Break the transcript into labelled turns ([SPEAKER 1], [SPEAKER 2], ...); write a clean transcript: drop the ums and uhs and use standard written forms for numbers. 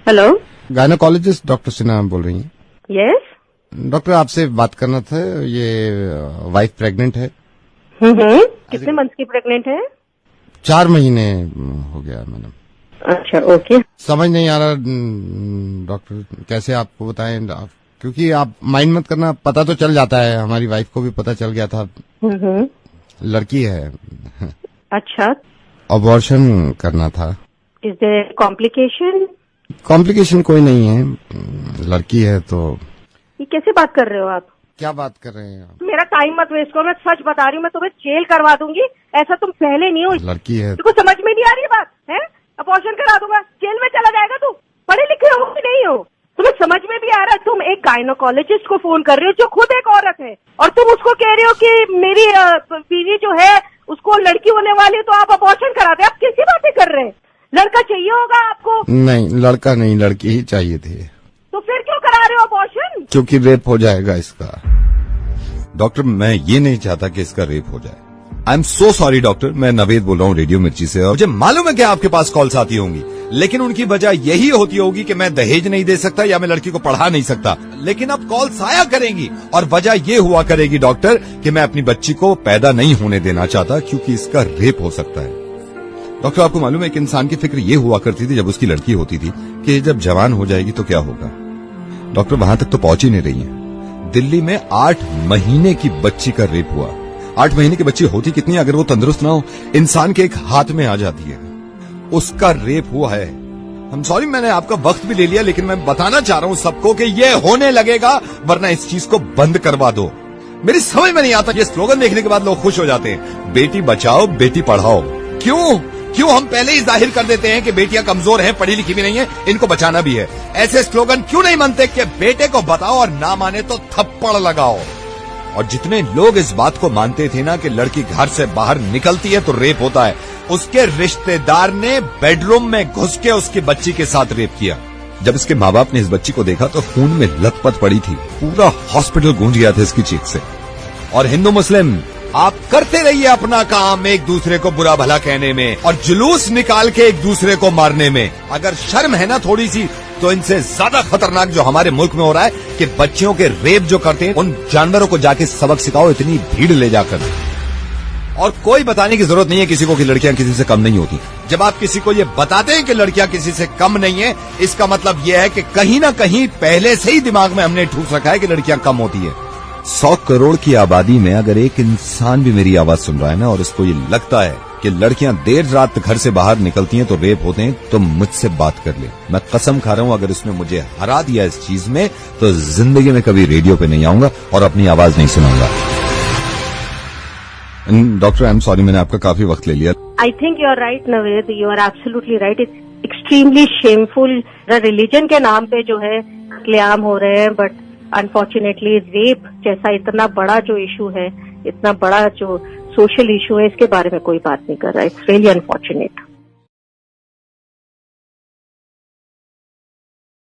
[SPEAKER 1] Hello,
[SPEAKER 2] gynaecologist doctor Sinha बोल रही हैं?
[SPEAKER 1] यस।
[SPEAKER 2] डॉक्टर आपसे बात करना था, ये वाइफ प्रेग्नेंट है।
[SPEAKER 1] कितने मंथ की प्रेग्नेंट है?
[SPEAKER 2] 4 महीने हो गया मैडम।
[SPEAKER 1] अच्छा, ओके।
[SPEAKER 2] समझ नहीं आ रहा डॉक्टर, कैसे आपको बताएं क्योंकि आप माइंड मत करना, पता तो चल जाता है, हमारी वाइफ को भी पता चल गया था। लड़की है।
[SPEAKER 1] अच्छा,
[SPEAKER 2] अबॉर्शन करना था।
[SPEAKER 1] Is there complication?
[SPEAKER 2] कॉम्प्लिकेशन कोई नहीं है, लड़की है तो।
[SPEAKER 1] ये कैसे बात कर रहे हो आप?
[SPEAKER 2] क्या बात कर रहे हैं आप?
[SPEAKER 1] मेरा टाइम मत वेस्ट करो, मैं सच बता रही हूँ, मैं तुम्हें जेल करवा दूंगी। ऐसा तुम पहले नहीं हो।
[SPEAKER 2] लड़की है।
[SPEAKER 1] तुमको समझ में नहीं आ रही बात है? अबॉर्शन करा दूंगा, जेल में चला जाएगा तू। पढ़े लिखे हो कि नहीं हो? तुम्हें समझ में भी आ रहा है? तुम एक गायनोकोलॉजिस्ट को फोन कर रहे हो जो खुद एक औरत है, और तुम उसको कह रहे हो कि मेरी बीवी जो है उसको लड़की होने वाली है तो आप अबॉर्शन कराते। आप कैसी बातें कर रहे हैं? लड़का चाहिए होगा आपको।
[SPEAKER 2] नहीं, लड़का नहीं, लड़की ही चाहिए थे।
[SPEAKER 1] तो फिर क्यों करा रहे हो अबॉर्शन?
[SPEAKER 2] क्योंकि रेप हो जाएगा इसका।
[SPEAKER 3] डॉक्टर, मैं ये नहीं चाहता कि इसका रेप हो जाए। I am so sorry doctor, मैं नवेद बोल रहा हूँ रेडियो मिर्ची से, और मुझे मालूम है कि आपके पास कॉल्स आती होंगी, लेकिन उनकी वजह यही होती होगी कि मैं दहेज नहीं दे सकता या मैं लड़की को पढ़ा नहीं सकता। लेकिन अब कॉल्स आया करेंगी और वजह ये हुआ करेगी डॉक्टर कि मैं अपनी बच्ची को पैदा नहीं होने देना चाहता क्योंकि इसका रेप हो सकता है। डॉक्टर, आपको मालूम है एक इंसान की फिक्र ये हुआ करती थी जब उसकी लड़की होती थी कि जब जवान हो जाएगी तो क्या होगा। डॉक्टर, वहां तक तो पहुंच ही नहीं रही है। दिल्ली में 8 महीने की बच्ची का रेप हुआ। 8 महीने की बच्ची होती कितनी, अगर वो तंदुरुस्त ना हो, इंसान के एक हाथ में आ जाती है, उसका रेप हुआ है। हम सॉरी, मैंने आपका वक्त भी ले लिया, लेकिन मैं बताना चाह रहा हूं सबको कि ये होने लगेगा, वरना इस चीज को बंद करवा दो। मेरी समझ में नहीं आता, ये स्लोगन देखने के बाद लोग खुश हो जाते हैं, बेटी बचाओ बेटी पढ़ाओ। क्यों हम पहले ही जाहिर कर देते हैं कि बेटियां कमजोर हैं, पढ़ी लिखी भी नहीं है, इनको बचाना भी है। ऐसे स्लोगन क्यों नहीं बनते कि बेटे को बताओ और ना माने तो थप्पड़ लगाओ। और जितने लोग इस बात को मानते थे ना कि लड़की घर से बाहर निकलती है तो रेप होता है, उसके रिश्तेदार ने बेडरूम में घुस के उसकी बच्ची के साथ रेप किया। जब इसके माँ बाप ने इस बच्ची को देखा तो खून में लथपथ पड़ी थी, पूरा हॉस्पिटल गूंज गया था इसकी चीख से। और हिंदू मुस्लिम, आप करते रहिए अपना काम एक दूसरे को बुरा भला कहने में और जुलूस निकाल के एक दूसरे को मारने में। अगर शर्म है ना थोड़ी सी, तो इनसे ज्यादा खतरनाक जो हमारे मुल्क में हो रहा है कि बच्चियों के रेप जो करते हैं, उन जानवरों को जाके सबक सिखाओ, इतनी भीड़ ले जाकर। और कोई बताने की जरूरत नहीं है किसी को कि लड़कियां किसी से कम नहीं होती। जब आप किसी को ये बताते हैं कि लड़कियां किसी से कम नहीं है, इसका मतलब यह है कि कहीं ना कहीं पहले से ही दिमाग में हमने ठूस रखा है कि लड़कियां कम होती है। 100 करोड़ की आबादी में अगर एक इंसान भी मेरी आवाज सुन रहा है ना, और इसको ये लगता है कि लड़कियां देर रात घर से बाहर निकलती हैं तो रेप होते हैं, तो मुझसे बात कर ले। मैं कसम खा रहा हूं, अगर उसने मुझे हरा दिया इस चीज में तो जिंदगी में कभी रेडियो पे नहीं आऊंगा और अपनी आवाज नहीं सुनाऊंगा। डॉक्टर, आई एम सॉरी, मैंने आपका काफी वक्त ले लिया।
[SPEAKER 1] I think you are right Naved, you are absolutely right. It's extremely shameful. Religion के नाम पे जो है कत्लेआम हो रहे हैं, बट अनफॉर्चुनेटली रेप जैसा इतना बड़ा जो इशू है, इतना बड़ा जो सोशल इशू है, इसके बारे में कोई बात नहीं कर रहा है। It's really unfortunate.